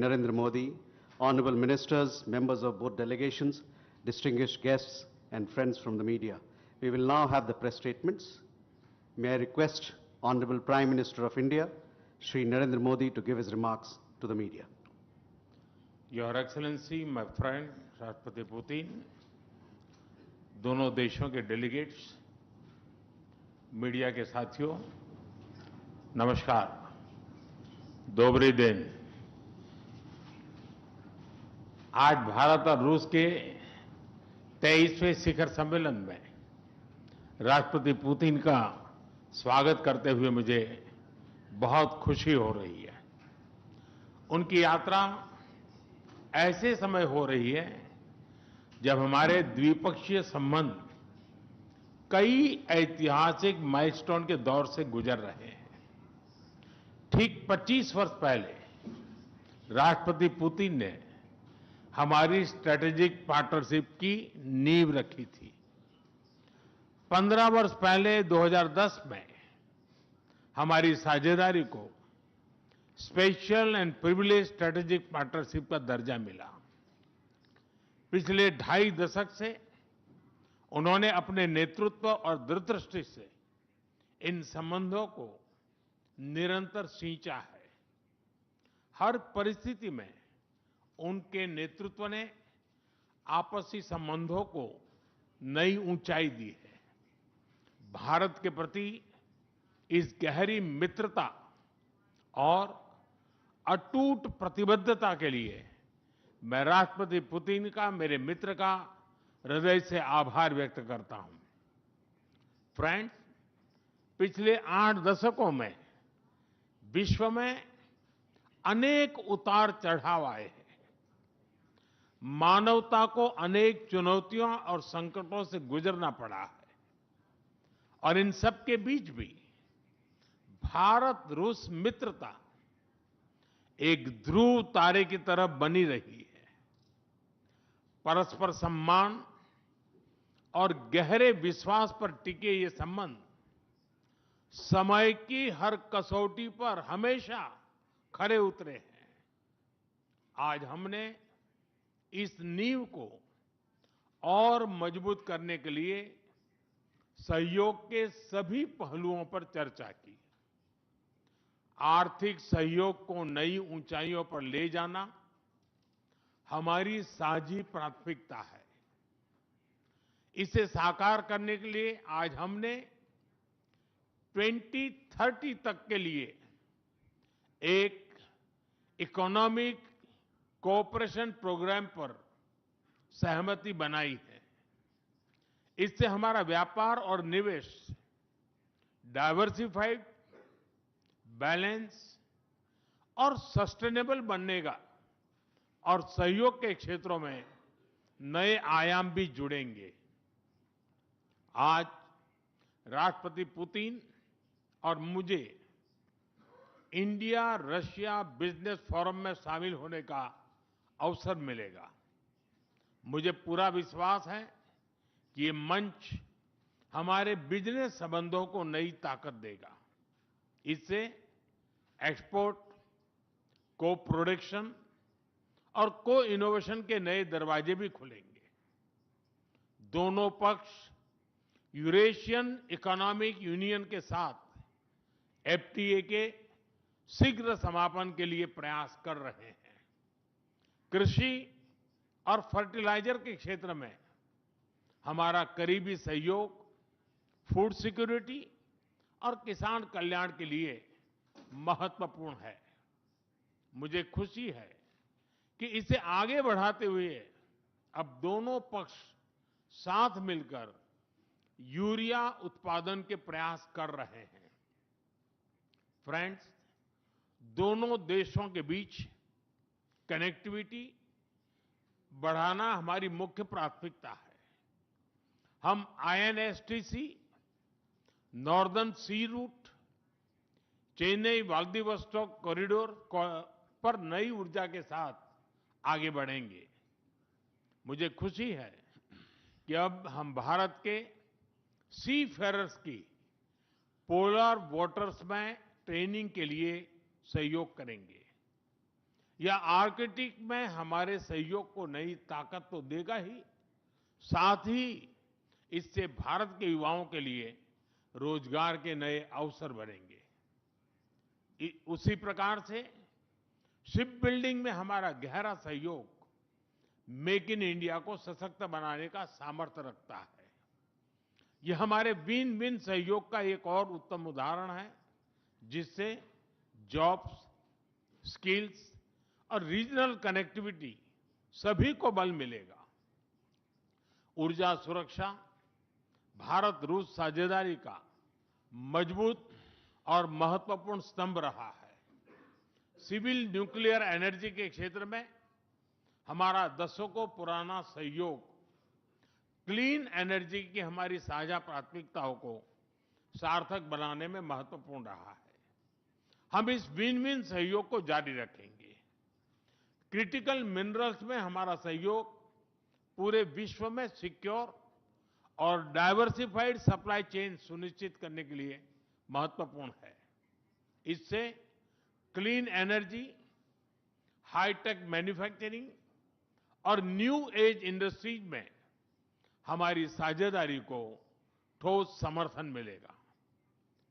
Narendra Modi, honorable ministers, members of both delegations, distinguished guests, and friends from the media. We will now have the press statements. May I request Honorable Prime Minister of India, Shri Narendra Modi, to give his remarks to the media. Your Excellency, my friend राष्ट्रपति Putin, दोनों देशों के delegates, media के साथियों, नमस्कार, दोबरी दिन। आज भारत और रूस के 23वें शिखर सम्मेलन में राष्ट्रपति पुतिन का स्वागत करते हुए मुझे बहुत खुशी हो रही है। उनकी यात्रा ऐसे समय हो रही है जब हमारे द्विपक्षीय संबंध कई ऐतिहासिक माइलस्टोन के दौर से गुजर रहे हैं। ठीक 25 वर्ष पहले राष्ट्रपति पुतिन ने हमारी स्ट्रेटेजिक पार्टनरशिप की नींव रखी थी। 15 वर्ष पहले 2010 में हमारी साझेदारी को special and privilege strategic partnership का दर्जा मिला। पिछले 2.5 दशक से उन्होंने अपने नेतृत्व और दूरदृष्टि से इन संबंधों को निरंतर सींचा है। हर परिस्थिति में उनके नेतृत्व ने आपसी संबंधों को नई ऊंचाई दी है। भारत के प्रति इस गहरी मित्रता और अटूट प्रतिबद्धता के लिए मैं राष्ट्रपति पुतिन का, मेरे मित्र का हृदय से आभार व्यक्त करता हूं। फ्रेंड्स, पिछले 8 दशकों में विश्व में अनेक उतार चढ़ाव आए हैं। मानवता को अनेक चुनौतियों और संकटों से गुजरना पड़ा है और इन सब के बीच भी भारत रूस मित्रता एक ध्रुव तारे की तरह बनी रही है। परस्पर सम्मान और गहरे विश्वास पर टिके ये संबंध समय की हर कसौटी पर हमेशा खरे उतरे हैं। आज हमने इस नींव को और मजबूत करने के लिए सहयोग के सभी पहलुओं पर चर्चा की। आर्थिक सहयोग को नई ऊंचाइयों पर ले जाना हमारी साझी प्राथमिकता है। इसे साकार करने के लिए आज हमने 2030 तक के लिए एक इकोनॉमिक कोऑपरेशन प्रोग्राम पर सहमति बनाई है। इससे हमारा व्यापार और निवेश डाइवर्सिफाइड, बैलेंस और सस्टेनेबल बनेगा और सहयोग के क्षेत्रों में नए आयाम भी जुड़ेंगे। आज राष्ट्रपति पुतिन और मुझे इंडिया रशिया बिजनेस फोरम में शामिल होने का अवसर मिलेगा। मुझे पूरा विश्वास है कि ये मंच हमारे बिजनेस संबंधों को नई ताकत देगा। इससे एक्सपोर्ट, को प्रोडक्शन और को इनोवेशन के नए दरवाजे भी खुलेंगे। दोनों पक्ष यूरेशियन इकोनॉमिक यूनियन के साथ एफटीए के शीघ्र समापन के लिए प्रयास कर रहे हैं। कृषि और फर्टिलाइजर के क्षेत्र में हमारा करीबी सहयोग फूड सिक्योरिटी और किसान कल्याण के लिए महत्वपूर्ण है। मुझे खुशी है कि इसे आगे बढ़ाते हुए अब दोनों पक्ष साथ मिलकर यूरिया उत्पादन के प्रयास कर रहे हैं। फ्रेंड्स, दोनों देशों के बीच कनेक्टिविटी बढ़ाना हमारी मुख्य प्राथमिकता है। हम आईएनएसटीसी, नॉर्दर्न सी रूट, चेन्नई व्लादिवोस्टोक कॉरिडोर पर नई ऊर्जा के साथ आगे बढ़ेंगे। मुझे खुशी है कि अब हम भारत के सी फेरर्स की पोलर वाटर्स में ट्रेनिंग के लिए सहयोग करेंगे। यह आर्कटिक में हमारे सहयोग को नई ताकत तो देगा ही, साथ ही इससे भारत के युवाओं के लिए रोजगार के नए अवसर बनेंगे। उसी प्रकार से शिप बिल्डिंग में हमारा गहरा सहयोग मेक इन इंडिया को सशक्त बनाने का सामर्थ्य रखता है। यह हमारे विन विन सहयोग का एक और उत्तम उदाहरण है, जिससे जॉब्स, स्किल्स और रीजनल कनेक्टिविटी सभी को बल मिलेगा। ऊर्जा सुरक्षा भारत रूस साझेदारी का मजबूत और महत्वपूर्ण स्तंभ रहा है। सिविल न्यूक्लियर एनर्जी के क्षेत्र में हमारा दशकों पुराना सहयोग क्लीन एनर्जी की हमारी साझा प्राथमिकताओं को सार्थक बनाने में महत्वपूर्ण रहा है। हम इस विन विन सहयोग को जारी रखेंगे। क्रिटिकल मिनरल्स में हमारा सहयोग पूरे विश्व में सिक्योर और डाइवर्सिफाइड सप्लाई चेन सुनिश्चित करने के लिए महत्वपूर्ण है। इससे क्लीन एनर्जी, हाईटेक मैन्युफैक्चरिंग और न्यू एज इंडस्ट्रीज में हमारी साझेदारी को ठोस समर्थन मिलेगा।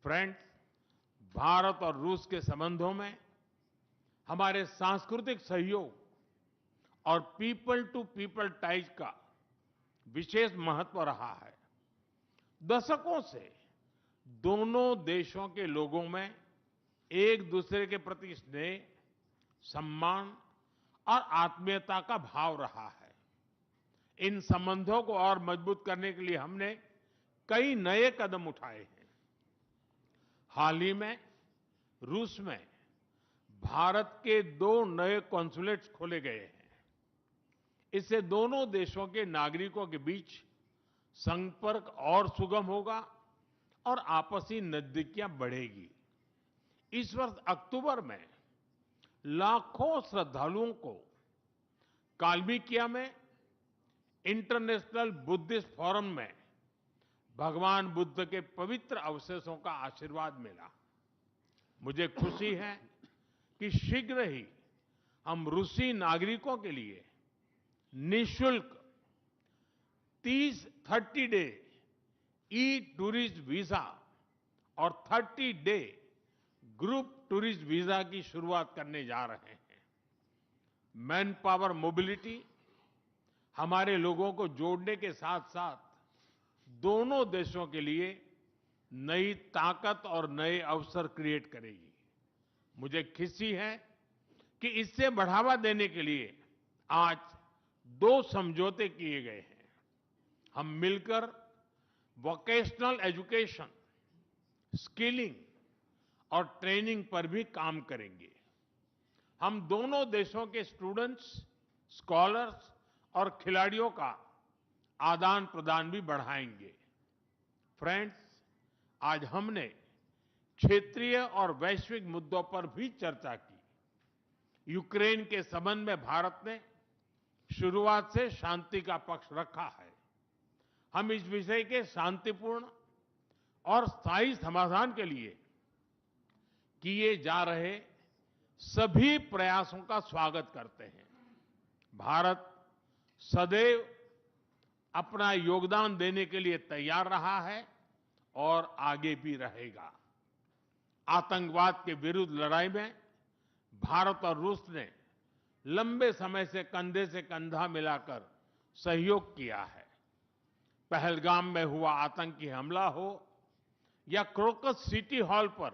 फ्रेंड्स, भारत और रूस के संबंधों में हमारे सांस्कृतिक सहयोग और पीपल टू पीपल टाइज का विशेष महत्व रहा है। दशकों से दोनों देशों के लोगों में एक दूसरे के प्रति स्नेह, सम्मान और आत्मीयता का भाव रहा है। इन संबंधों को और मजबूत करने के लिए हमने कई नए कदम उठाए हैं। हाल ही में रूस में भारत के 2 नए कॉन्सुलेट्स खोले गए हैं। इससे दोनों देशों के नागरिकों के बीच संपर्क और सुगम होगा और आपसी नजदीकियां बढ़ेगी। इस वर्ष अक्टूबर में लाखों श्रद्धालुओं को काल्मिकिया में इंटरनेशनल बुद्धिस्ट फोरम में भगवान बुद्ध के पवित्र अवशेषों का आशीर्वाद मिला। मुझे खुशी है कि शीघ्र ही हम रूसी नागरिकों के लिए निःशुल्क 30 डे ई टूरिस्ट वीजा और 30 डे ग्रुप टूरिस्ट वीजा की शुरुआत करने जा रहे हैं। मैन पावर मोबिलिटी हमारे लोगों को जोड़ने के साथ साथ दोनों देशों के लिए नई ताकत और नए अवसर क्रिएट करेगी। मुझे खुशी है कि इससे बढ़ावा देने के लिए आज 2 समझौते किए गए हैं। हम मिलकर वोकेशनल एजुकेशन, स्किलिंग और ट्रेनिंग पर भी काम करेंगे। हम दोनों देशों के स्टूडेंट्स, स्कॉलर्स और खिलाड़ियों का आदान प्रदान भी बढ़ाएंगे। फ्रेंड्स, आज हमने क्षेत्रीय और वैश्विक मुद्दों पर भी चर्चा की। यूक्रेन के संबंध में भारत ने शुरुआत से शांति का पक्ष रखा है। हम इस विषय के शांतिपूर्ण और स्थायी समाधान के लिए किए जा रहे सभी प्रयासों का स्वागत करते हैं। भारत सदैव अपना योगदान देने के लिए तैयार रहा है और आगे भी रहेगा। आतंकवाद के विरुद्ध लड़ाई में भारत और रूस ने लंबे समय से कंधा मिलाकर सहयोग किया है। पहलगाम में हुआ आतंकी हमला हो या क्रोकस सिटी हॉल पर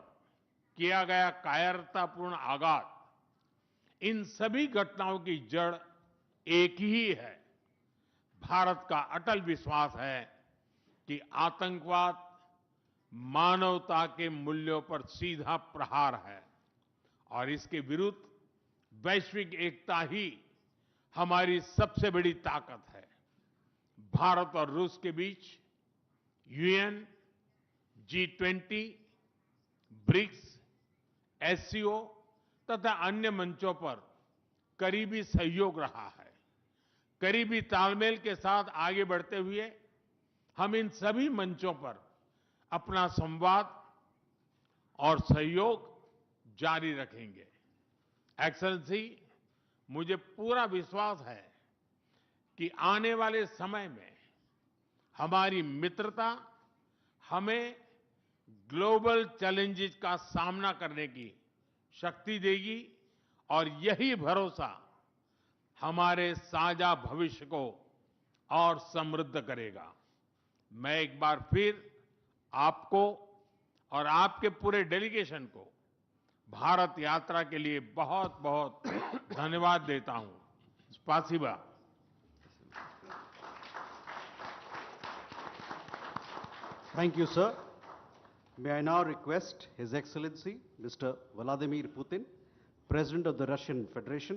किया गया कायरतापूर्ण आघात, इन सभी घटनाओं की जड़ एक ही है। भारत का अटल विश्वास है कि आतंकवाद मानवता के मूल्यों पर सीधा प्रहार है और इसके विरुद्ध वैश्विक एकता ही हमारी सबसे बड़ी ताकत है। भारत और रूस के बीच यूएन, G20, ब्रिक्स, एससीओ तथा अन्य मंचों पर करीबी सहयोग रहा है। करीबी तालमेल के साथ आगे बढ़ते हुए हम इन सभी मंचों पर अपना संवाद और सहयोग जारी रखेंगे। एक्सेलेंसी, मुझे पूरा विश्वास है कि आने वाले समय में हमारी मित्रता हमें ग्लोबल चैलेंजेस का सामना करने की शक्ति देगी और यही भरोसा हमारे साझा भविष्य को और समृद्ध करेगा। मैं एक बार फिर आपको और आपके पूरे डेलीगेशन को भारत यात्रा के लिए बहुत बहुत धन्यवाद देता हूं। स्पासिबा। Thank you, sir. May I now request His Excellency, Mr. Vladimir Putin, President of the Russian Federation,